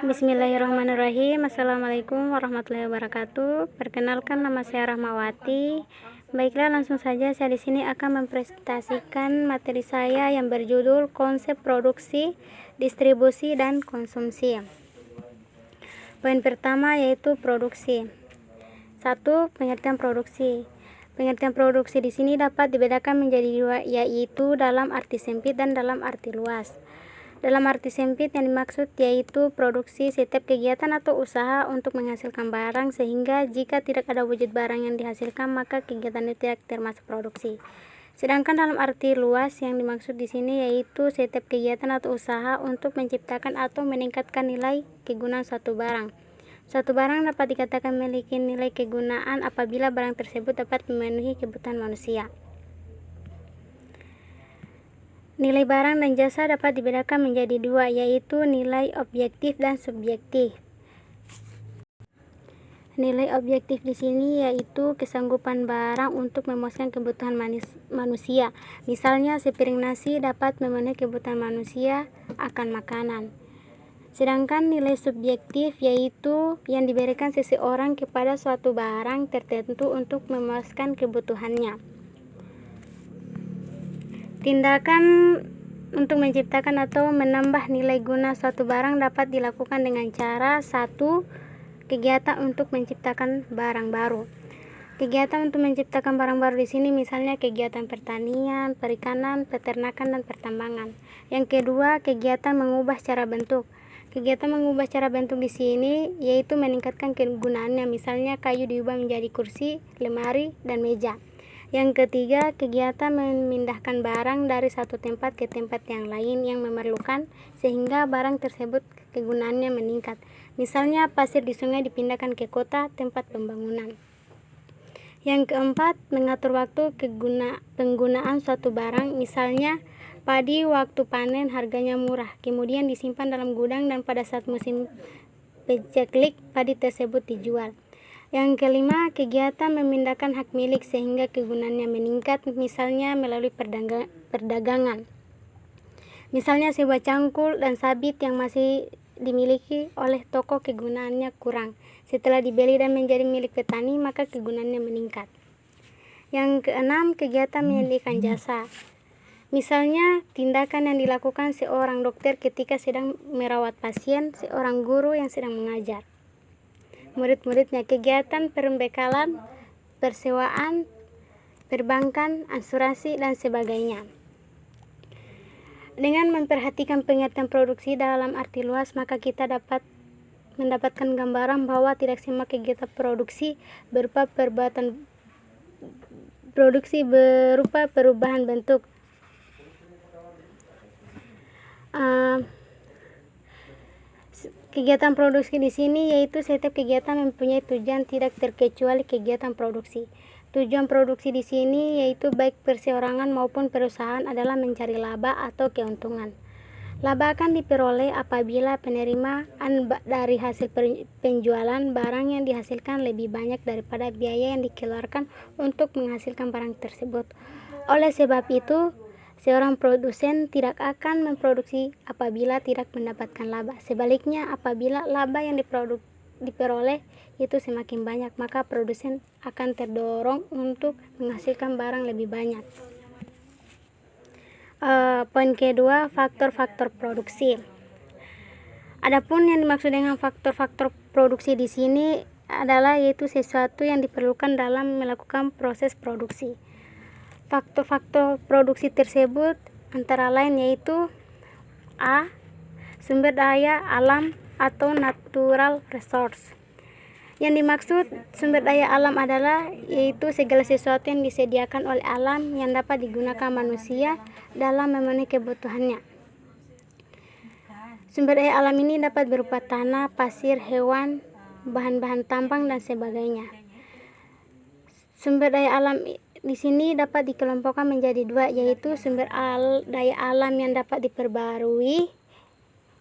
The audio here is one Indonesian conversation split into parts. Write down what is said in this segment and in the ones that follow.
Bismillahirrahmanirrahim. Assalamualaikum warahmatullahi wabarakatuh. Perkenalkan, nama saya Rahmawati. Baiklah, langsung saja saya di sini akan mempresentasikan materi saya yang berjudul konsep produksi, distribusi, dan konsumsi. Poin pertama yaitu produksi. 1. Pengertian produksi. Pengertian produksi di sini dapat dibedakan menjadi dua, yaitu dalam arti sempit dan dalam arti luas. Dalam arti sempit yang dimaksud yaitu produksi setiap kegiatan atau usaha untuk menghasilkan barang, sehingga jika tidak ada wujud barang yang dihasilkan maka kegiatan itu tidak termasuk produksi. Sedangkan dalam arti luas yang dimaksud di sini yaitu setiap kegiatan atau usaha untuk menciptakan atau meningkatkan nilai kegunaan suatu barang. Suatu barang dapat dikatakan memiliki nilai kegunaan apabila barang tersebut dapat memenuhi kebutuhan manusia. Nilai barang dan jasa dapat dibedakan menjadi dua, yaitu nilai objektif dan subjektif. Nilai objektif di sini yaitu kesanggupan barang untuk memuaskan kebutuhan manusia. Misalnya, sepiring nasi dapat memenuhi kebutuhan manusia akan makanan. Sedangkan nilai subjektif yaitu yang diberikan seseorang kepada suatu barang tertentu untuk memuaskan kebutuhannya. Tindakan untuk menciptakan atau menambah nilai guna suatu barang dapat dilakukan dengan cara 1. Kegiatan untuk menciptakan barang baru. Kegiatan untuk menciptakan barang baru di sini misalnya kegiatan pertanian, perikanan, peternakan, dan pertambangan. Yang kedua, kegiatan mengubah cara bentuk. Kegiatan mengubah cara bentuk di sini yaitu meningkatkan kegunaannya, misalnya kayu diubah menjadi kursi, lemari, dan meja. Yang ketiga, kegiatan memindahkan barang dari satu tempat ke tempat yang lain yang memerlukan sehingga barang tersebut kegunaannya meningkat. Misalnya pasir di sungai dipindahkan ke kota tempat pembangunan. Yang keempat, mengatur waktu penggunaan suatu barang. Misalnya padi waktu panen harganya murah, kemudian disimpan dalam gudang dan pada saat musim paceklik padi tersebut dijual. Yang kelima, kegiatan memindahkan hak milik sehingga kegunaannya meningkat, misalnya melalui perdagangan. Misalnya sebuah cangkul dan sabit yang masih dimiliki oleh toko kegunaannya kurang. Setelah dibeli dan menjadi milik petani, maka kegunaannya meningkat. Yang keenam, kegiatan menyediakan jasa. Misalnya, tindakan yang dilakukan seorang dokter ketika sedang merawat pasien, seorang guru yang sedang mengajar murid-muridnya, kegiatan pembekalan, persewaan, perbankan, asuransi, dan sebagainya. Dengan memperhatikan pengertian produksi dalam arti luas, maka kita dapat mendapatkan gambaran bahwa tidak semua kegiatan produksi berupa perubahan bentuk. Kegiatan produksi di sini yaitu setiap kegiatan mempunyai tujuan tidak terkecuali kegiatan produksi. Tujuan produksi di sini yaitu baik perseorangan maupun perusahaan adalah mencari laba atau keuntungan. Laba akan diperoleh apabila penerimaan dari hasil penjualan barang yang dihasilkan lebih banyak daripada biaya yang dikeluarkan untuk menghasilkan barang tersebut. Oleh sebab itu, seorang produsen tidak akan memproduksi apabila tidak mendapatkan laba. Sebaliknya, apabila laba yang diperoleh itu semakin banyak, maka produsen akan terdorong untuk menghasilkan barang lebih banyak. Poin kedua, faktor-faktor produksi. Adapun yang dimaksud dengan faktor-faktor produksi di sini adalah yaitu sesuatu yang diperlukan dalam melakukan proses produksi. Faktor-faktor produksi tersebut antara lain yaitu A. Sumber daya alam atau natural resource. Yang dimaksud sumber daya alam adalah yaitu segala sesuatu yang disediakan oleh alam yang dapat digunakan manusia dalam memenuhi kebutuhannya. Sumber daya alam ini dapat berupa tanah, pasir, hewan, bahan-bahan tambang, dan sebagainya. Sumber daya alam di sini dapat dikelompokkan menjadi dua, yaitu sumber daya alam yang dapat diperbarui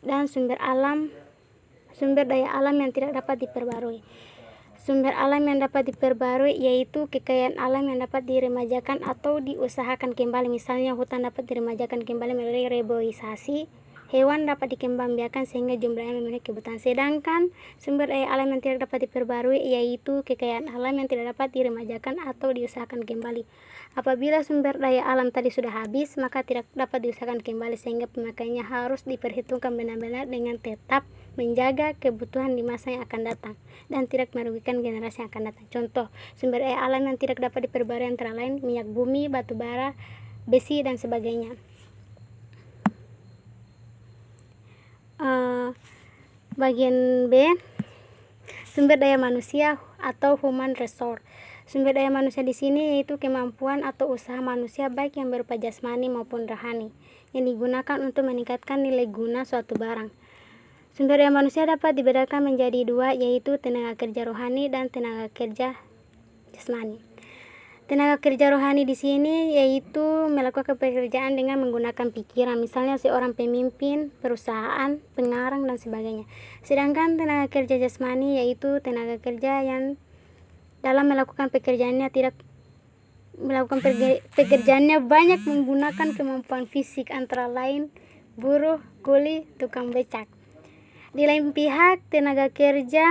dan sumber daya alam yang tidak dapat diperbarui. Sumber alam yang dapat diperbarui yaitu kekayaan alam yang dapat diremajakan atau diusahakan kembali. Misalnya hutan dapat diremajakan kembali melalui reboisasi, hewan dapat dikembangbiakan sehingga jumlahnya memenuhi kebutuhan. Sedangkan sumber daya alam yang tidak dapat diperbarui yaitu kekayaan alam yang tidak dapat diremajakan atau diusahakan kembali. Apabila sumber daya alam tadi sudah habis, maka tidak dapat diusahakan kembali sehingga pemakaiannya harus diperhitungkan benar-benar dengan tetap menjaga kebutuhan di masa yang akan datang dan tidak merugikan generasi yang akan datang. Contoh, sumber daya alam yang tidak dapat diperbarui antara lain minyak bumi, batu bara, besi, dan sebagainya. Bagian B, sumber daya manusia atau human resource. Sumber daya manusia di sini yaitu kemampuan atau usaha manusia baik yang berupa jasmani maupun rohani yang digunakan untuk meningkatkan nilai guna suatu barang. Sumber daya manusia dapat dibedakan menjadi dua, yaitu tenaga kerja rohani dan tenaga kerja jasmani. Tenaga kerja rohani di sini yaitu melakukan pekerjaan dengan menggunakan pikiran, misalnya seorang pemimpin, perusahaan, pengarang, dan sebagainya. Sedangkan tenaga kerja jasmani yaitu tenaga kerja yang dalam melakukan pekerjaannya tidak melakukan pekerjaannya banyak menggunakan kemampuan fisik, antara lain buruh, kuli, tukang becak. Di lain pihak, tenaga kerja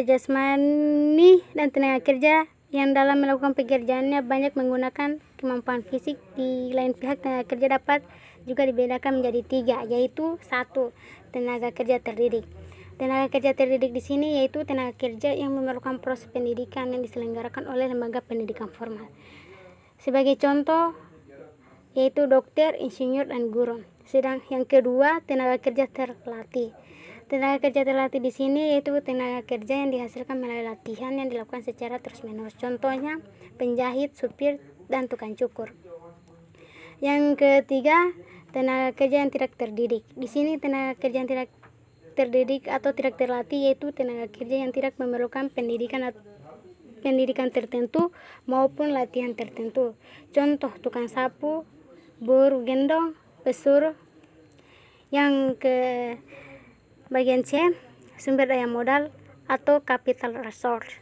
jasmani dan tenaga kerja yang dalam melakukan pekerjaannya banyak menggunakan kemampuan fisik. Di lain pihak, tenaga kerja dapat juga dibedakan menjadi tiga, yaitu 1. Tenaga kerja terdidik. Tenaga kerja terdidik di sini yaitu tenaga kerja yang memerlukan proses pendidikan yang diselenggarakan oleh lembaga pendidikan formal. Sebagai contoh yaitu dokter, insinyur, dan guru. Sedang yang kedua, tenaga kerja terlatih. Tenaga kerja terlatih di sini yaitu tenaga kerja yang dihasilkan melalui latihan yang dilakukan secara terus-menerus. Contohnya penjahit, supir, dan tukang cukur. Yang ketiga, tenaga kerja yang tidak terdidik. Di sini tenaga kerja yang tidak terdidik atau tidak terlatih yaitu tenaga kerja yang tidak memerlukan pendidikan tertentu maupun latihan tertentu. Contoh tukang sapu, buruh gendong, pesuruh. Yang ke bagian C, sumber daya modal atau capital resource.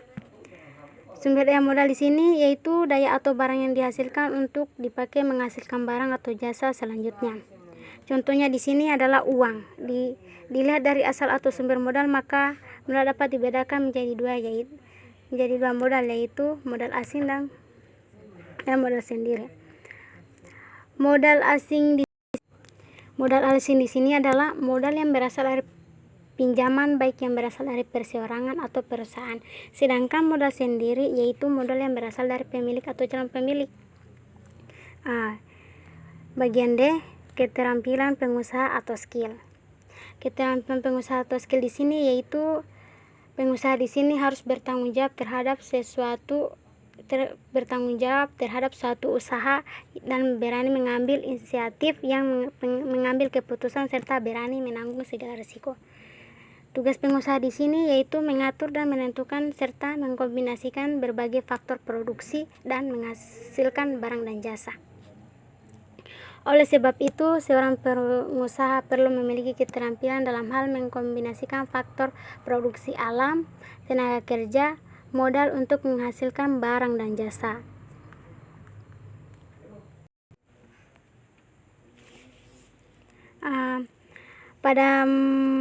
Sumber daya modal di sini yaitu daya atau barang yang dihasilkan untuk dipakai menghasilkan barang atau jasa selanjutnya. Contohnya di sini adalah uang. Dilihat dari asal atau sumber modal, maka modal dapat dibedakan menjadi dua modal, yaitu modal asing dan modal sendiri. Modal asing di sini adalah modal yang berasal dari pinjaman, baik yang berasal dari perseorangan atau perusahaan. Sedangkan modal sendiri yaitu modal yang berasal dari pemilik atau calon pemilik. Bagian D, keterampilan pengusaha atau skill. Keterampilan pengusaha atau skill di sini yaitu pengusaha di sini harus bertanggung jawab terhadap suatu usaha dan berani mengambil inisiatif yang mengambil keputusan serta berani menanggung segala risiko. Tugas pengusaha di sini yaitu mengatur dan menentukan serta mengkombinasikan berbagai faktor produksi dan menghasilkan barang dan jasa. Oleh sebab itu, seorang pengusaha perlu memiliki keterampilan dalam hal mengkombinasikan faktor produksi alam, tenaga kerja, modal untuk menghasilkan barang dan jasa. Pada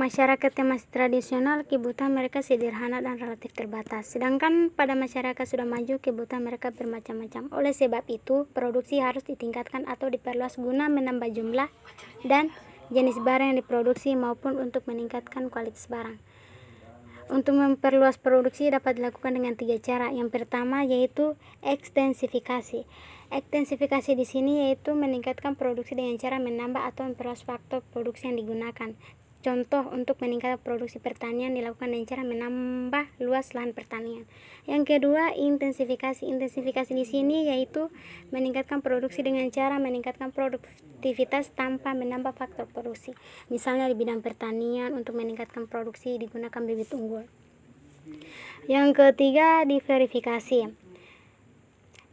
masyarakat yang masih tradisional, kebutuhan mereka sederhana dan relatif terbatas. Sedangkan pada masyarakat sudah maju, kebutuhan mereka bermacam-macam. Oleh sebab itu, produksi harus ditingkatkan atau diperluas guna menambah jumlah dan jenis barang yang diproduksi maupun untuk meningkatkan kualitas barang. Untuk memperluas produksi dapat dilakukan dengan 3 cara. Yang pertama yaitu ekstensifikasi. Ekstensifikasi di sini yaitu meningkatkan produksi dengan cara menambah atau memperluas faktor produksi yang digunakan. Contoh untuk meningkatkan produksi pertanian dilakukan dengan cara menambah luas lahan pertanian. Yang kedua, intensifikasi. Intensifikasi di sini yaitu meningkatkan produksi dengan cara meningkatkan produktivitas tanpa menambah faktor produksi. Misalnya di bidang pertanian, untuk meningkatkan produksi digunakan bibit unggul. Yang ketiga, diverifikasi.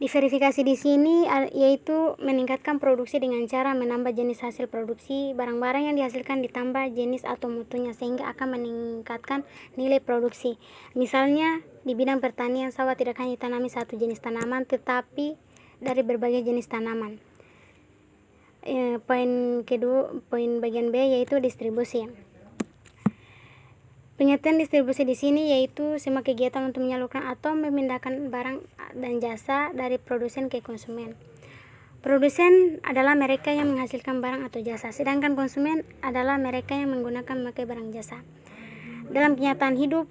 Diverifikasi di sini yaitu meningkatkan produksi dengan cara menambah jenis hasil produksi. Barang-barang yang dihasilkan ditambah jenis atau mutunya sehingga akan meningkatkan nilai produksi. Misalnya di bidang pertanian, sawah tidak hanya ditanami satu jenis tanaman tetapi dari berbagai jenis tanaman. Poin bagian B yaitu distribusi. Pengertian distribusi di sini yaitu semua kegiatan untuk menyalurkan atau memindahkan barang dan jasa dari produsen ke konsumen. Produsen adalah mereka yang menghasilkan barang atau jasa, sedangkan konsumen adalah mereka yang menggunakan memakai barang jasa. Dalam kenyataan hidup,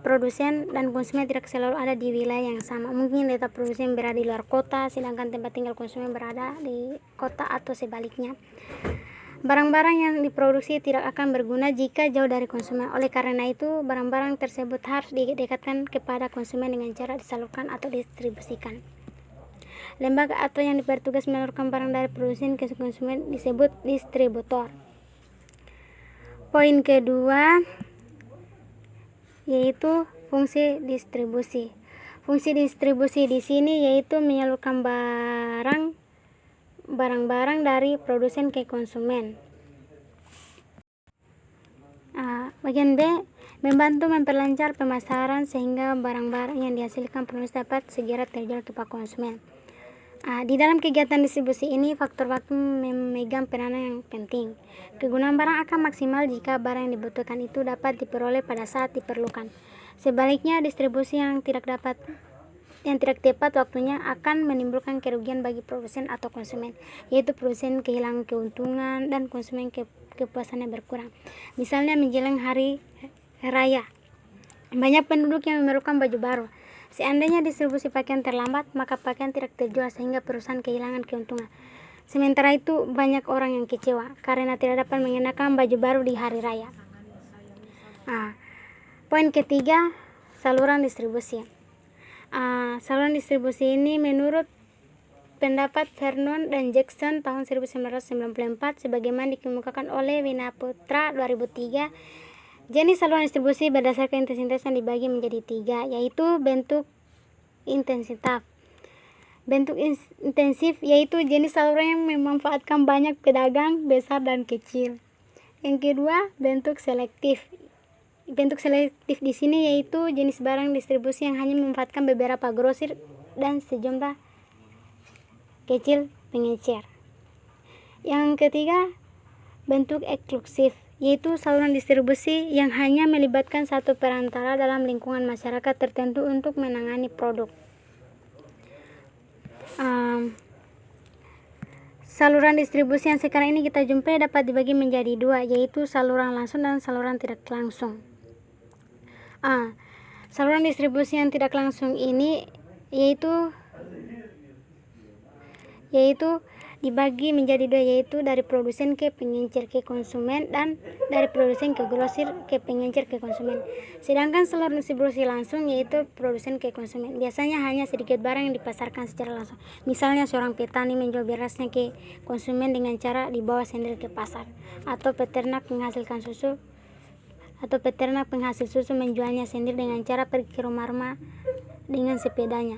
produsen dan konsumen tidak selalu ada di wilayah yang sama. Mungkin letak produsen berada di luar kota, sedangkan tempat tinggal konsumen berada di kota atau sebaliknya. Barang-barang yang diproduksi tidak akan berguna jika jauh dari konsumen. Oleh karena itu, barang-barang tersebut harus didekatkan kepada konsumen dengan cara disalurkan atau distribusikan. Lembaga atau yang bertugas mensalurkan barang dari produsen ke konsumen disebut distributor. Poin kedua yaitu fungsi distribusi. Fungsi distribusi di sini yaitu menyalurkan barang-barang dari produsen ke konsumen. Bagian B, membantu memperlancar pemasaran sehingga barang-barang yang dihasilkan produsen dapat segera terjual kepada konsumen. Di dalam kegiatan distribusi ini, faktor waktu memegang peranan yang penting. Kegunaan barang akan maksimal jika barang yang dibutuhkan itu dapat diperoleh pada saat diperlukan. Sebaliknya, distribusi yang tidak tepat waktunya akan menimbulkan kerugian bagi produsen atau konsumen, yaitu produsen kehilangan keuntungan dan konsumen kepuasannya berkurang. Misalnya menjelang hari raya, banyak penduduk yang memerlukan baju baru. Seandainya distribusi pakaian terlambat, maka pakaian tidak terjual sehingga perusahaan kehilangan keuntungan. Sementara itu, banyak orang yang kecewa karena tidak dapat mengenakan baju baru di hari raya. Poin ketiga, saluran distribusi. Saluran distribusi ini menurut pendapat Vernon dan Jackson tahun 1994 sebagaimana dikemukakan oleh Winaputra 2003. Jenis saluran distribusi berdasarkan intensitas yang dibagi menjadi 3, yaitu bentuk intensitas. Bentuk intensif yaitu jenis saluran yang memanfaatkan banyak pedagang besar dan kecil. Yang kedua, bentuk selektif. Bentuk selektif di sini yaitu jenis barang distribusi yang hanya memanfaatkan beberapa grosir dan sejumlah kecil pengecer. Yang ketiga, bentuk eksklusif, yaitu saluran distribusi yang hanya melibatkan satu perantara dalam lingkungan masyarakat tertentu untuk menangani produk. Saluran distribusi yang sekarang ini kita jumpai dapat dibagi menjadi 2, yaitu saluran langsung dan saluran tidak langsung. Saluran distribusi yang tidak langsung ini yaitu dibagi menjadi 2, yaitu dari produsen ke pengecer ke konsumen dan dari produsen ke grosir ke pengecer ke konsumen. Sedangkan saluran distribusi langsung yaitu produsen ke konsumen. Biasanya hanya sedikit barang yang dipasarkan secara langsung. Misalnya seorang petani menjual berasnya ke konsumen dengan cara dibawa sendiri ke pasar, atau peternak penghasil susu menjualnya sendiri dengan cara pergi ke rumah-rumah dengan sepedanya.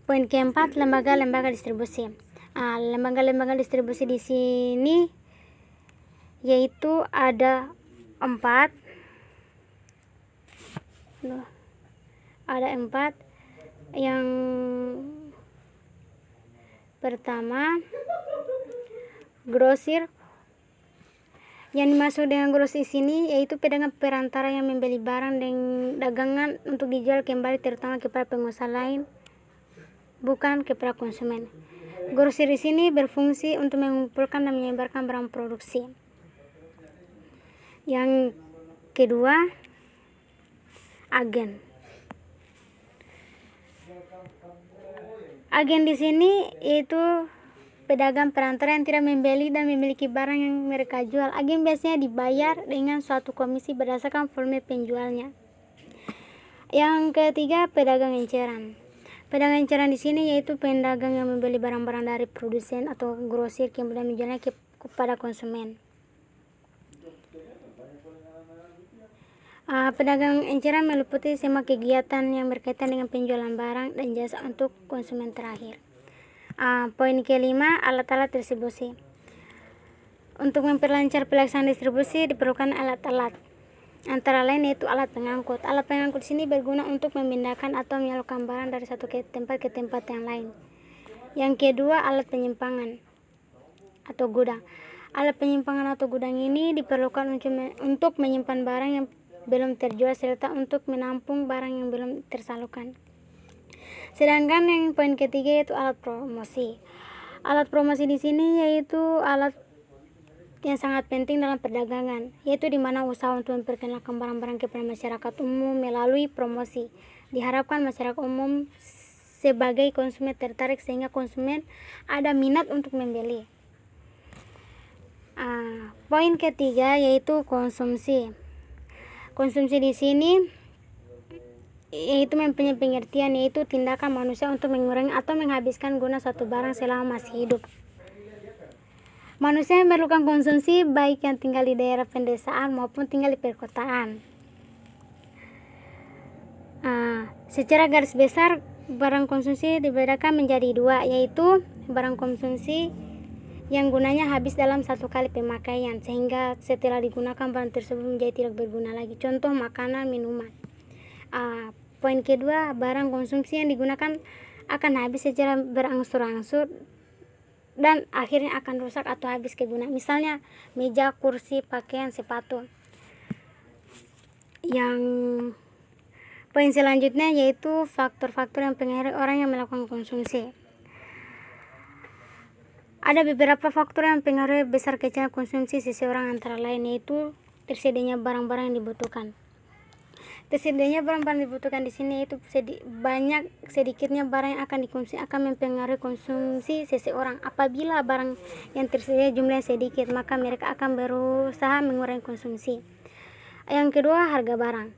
Poin keempat, lembaga-lembaga distribusi. Lembaga-lembaga distribusi di sini yaitu ada 4. Yang pertama, grosir. Yang dimaksud dengan grosir di sini yaitu pedagang perantara yang membeli barang dan dagangan untuk dijual kembali terutama kepada pengusaha lain, bukan kepada konsumen. Grosir di sini berfungsi untuk mengumpulkan dan menyebarkan barang produksi. Yang kedua, agen. Agen di sini yaitu pedagang perantara yang tidak membeli dan memiliki barang yang mereka jual. Agen biasanya dibayar dengan suatu komisi berdasarkan volume penjualnya. Yang ketiga, pedagang eceran. Pedagang eceran di sini yaitu pedagang yang membeli barang-barang dari produsen atau grosir kemudian menjualnya kepada konsumen. Pedagang eceran meliputi semua kegiatan yang berkaitan dengan penjualan barang dan jasa untuk konsumen terakhir. Poin kelima, alat-alat distribusi. Untuk memperlancar pelaksanaan distribusi diperlukan alat-alat. Antara lain yaitu alat pengangkut. Alat pengangkut sini berguna untuk memindahkan atau menyalurkan barang dari satu tempat ke tempat yang lain. Yang kedua, alat penyimpangan atau gudang. Alat penyimpangan atau gudang ini diperlukan untuk menyimpan barang yang belum terjual serta untuk menampung barang yang belum tersalurkan. Sedangkan yang poin ketiga yaitu alat promosi. Alat promosi di sini yaitu alat yang sangat penting dalam perdagangan, yaitu di mana usaha untuk memperkenalkan barang-barang kepada masyarakat umum melalui promosi. Diharapkan masyarakat umum sebagai konsumen tertarik sehingga konsumen ada minat untuk membeli. Poin ketiga yaitu konsumsi. Konsumsi di sini yaitu mempunyai pengertian yaitu tindakan manusia untuk mengurangi atau menghabiskan guna suatu barang selama masih hidup. Manusia memerlukan konsumsi baik yang tinggal di daerah pedesaan maupun tinggal di perkotaan. Secara garis besar barang konsumsi dibedakan menjadi dua, yaitu barang konsumsi yang gunanya habis dalam satu kali pemakaian sehingga setelah digunakan barang tersebut menjadi tidak berguna lagi, contoh makanan, minuman. Poin kedua, barang konsumsi yang digunakan akan habis secara berangsur-angsur dan akhirnya akan rusak atau habis kegunaan, misalnya meja, kursi, pakaian, sepatu. Yang poin selanjutnya yaitu faktor-faktor yang mempengaruhi orang yang melakukan konsumsi. Ada beberapa faktor yang mempengaruhi besar kecilnya konsumsi seseorang, antara lain yaitu tersedianya barang-barang yang dibutuhkan. Tersedianya barang-barang dibutuhkan di sini yaitu banyak sedikitnya barang yang akan dikonsumsi akan mempengaruhi konsumsi seseorang. Apabila barang yang tersedia jumlahnya sedikit, maka mereka akan berusaha mengurangi konsumsi. Yang kedua, harga barang.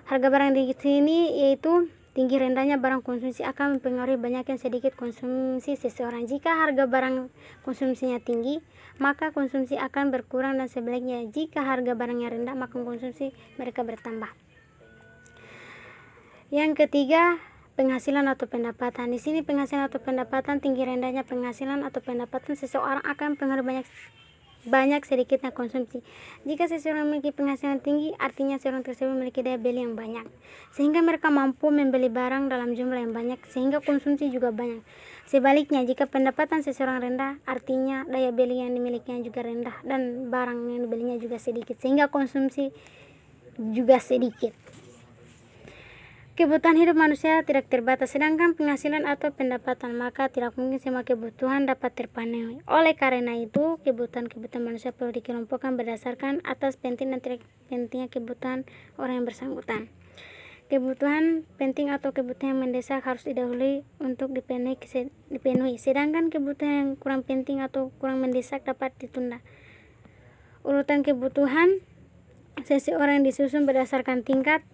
Harga barang di sini yaitu tinggi rendahnya barang konsumsi akan mempengaruhi banyak yang sedikit konsumsi seseorang. Jika harga barang konsumsinya tinggi, maka konsumsi akan berkurang, dan sebaliknya jika harga barangnya rendah, maka konsumsi mereka bertambah. Yang ketiga, penghasilan atau pendapatan. Di sini penghasilan atau pendapatan, tinggi rendahnya penghasilan atau pendapatan seseorang akan mempengaruhi banyak sedikitnya konsumsi. Jika seseorang memiliki penghasilan tinggi, artinya seorang tersebut memiliki daya beli yang banyak, sehingga mereka mampu membeli barang dalam jumlah yang banyak, sehingga konsumsi juga banyak. Sebaliknya, jika pendapatan seseorang rendah, artinya daya beli yang dimilikinya juga rendah dan barang yang dibelinya juga sedikit, sehingga konsumsi juga sedikit. Kebutuhan hidup manusia tidak terbatas, sedangkan penghasilan atau pendapatan, maka tidak mungkin semua kebutuhan dapat terpenuhi. Oleh karena itu, kebutuhan manusia perlu dikelompokkan berdasarkan atas penting dan tidak pentingnya kebutuhan orang yang bersangkutan. Kebutuhan penting atau kebutuhan yang mendesak harus didahului untuk dipenuhi, sedangkan kebutuhan yang kurang penting atau kurang mendesak dapat ditunda. Urutan kebutuhan seseorang disusun berdasarkan tingkat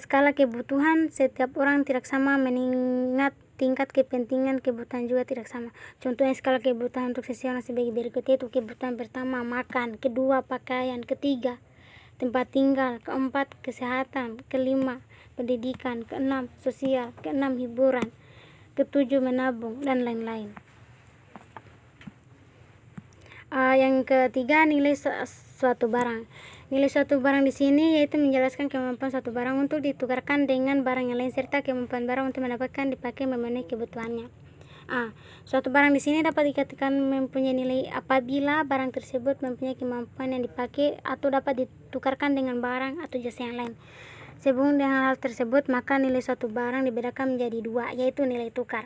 skala kebutuhan setiap orang tidak sama, mengingat tingkat kepentingan kebutuhan juga tidak sama. Contohnya skala kebutuhan untuk seseorang sebagai berikut, yaitu kebutuhan pertama makan, kedua pakaian, ketiga tempat tinggal, keempat kesehatan, kelima pendidikan, keenam sosial, keenam hiburan, ketujuh menabung, dan lain-lain. Yang ketiga, nilai suatu barang. Nilai suatu barang di sini yaitu menjelaskan kemampuan suatu barang untuk ditukarkan dengan barang yang lain serta kemampuan barang untuk mendapatkan dipakai memenuhi kebutuhannya. Suatu barang di sini dapat dikatakan mempunyai nilai apabila barang tersebut mempunyai kemampuan yang dipakai atau dapat ditukarkan dengan barang atau jasa yang lain. Sehubungan dengan hal tersebut, maka nilai suatu barang dibedakan menjadi dua, yaitu nilai tukar.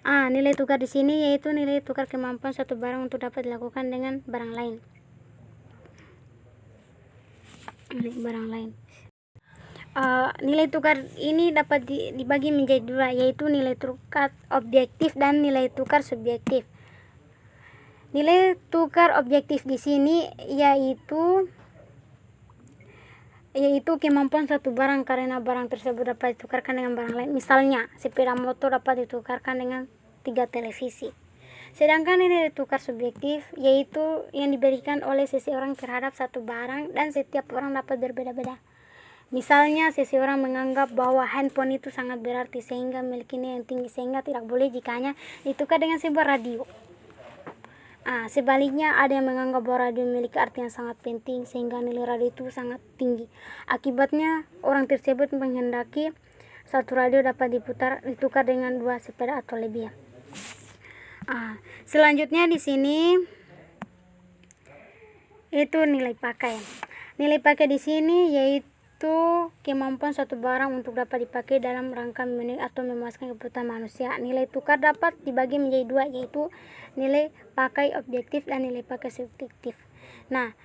Nilai tukar di sini yaitu nilai tukar kemampuan suatu barang untuk dapat dilakukan dengan barang lain. Nilai tukar ini dapat dibagi menjadi dua, yaitu nilai tukar objektif dan nilai tukar subjektif. Nilai tukar objektif di sini yaitu kemampuan suatu barang karena barang tersebut dapat ditukarkan dengan barang lain. Misalnya, sepeda motor dapat ditukarkan dengan 3 televisi. Sedangkan nilai tukar subjektif yaitu yang diberikan oleh seseorang terhadap satu barang dan setiap orang dapat berbeda-beda. Misalnya, seseorang menganggap bahwa handphone itu sangat berarti sehingga memiliki nilai yang tinggi, sehingga tidak boleh jikanya ditukar dengan sebuah radio. Sebaliknya, ada yang menganggap bahwa radio memiliki arti yang sangat penting sehingga nilai radio itu sangat tinggi. Akibatnya, orang tersebut menghendaki Satu radio dapat ditukar dengan 2 sepeda atau lebih. Selanjutnya di sini itu nilai pakai. Nilai pakai di sini yaitu kemampuan suatu barang untuk dapat dipakai dalam rangka memenuhi atau memuaskan kebutuhan manusia. Nilai tukar dapat dibagi menjadi 2, yaitu nilai pakai objektif dan nilai pakai subjektif. Nah,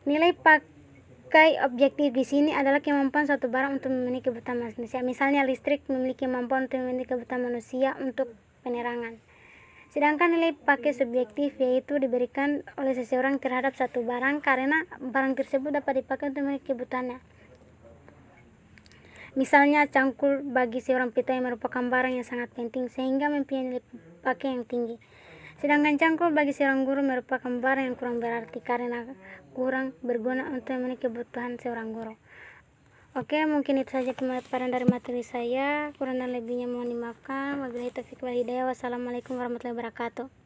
nilai pakai objektif di sini adalah kemampuan suatu barang untuk memenuhi kebutuhan manusia. Misalnya listrik memiliki kemampuan untuk memenuhi kebutuhan manusia untuk penerangan. Sedangkan nilai pakai subjektif yaitu diberikan oleh seseorang terhadap satu barang karena barang tersebut dapat dipakai untuk memenuhi kebutuhannya. Misalnya cangkul bagi seorang petani merupakan barang yang sangat penting sehingga mempunyai nilai pakai yang tinggi. Sedangkan cangkul bagi seorang guru merupakan barang yang kurang berarti karena kurang berguna untuk memenuhi kebutuhan seorang guru. Oke, mungkin itu saja pemaparan dari materi saya. Kurang dan lebihnya mohon dimaafkan. Wabillahi taufiq wal hidayah. Wassalamualaikum warahmatullahi wabarakatuh.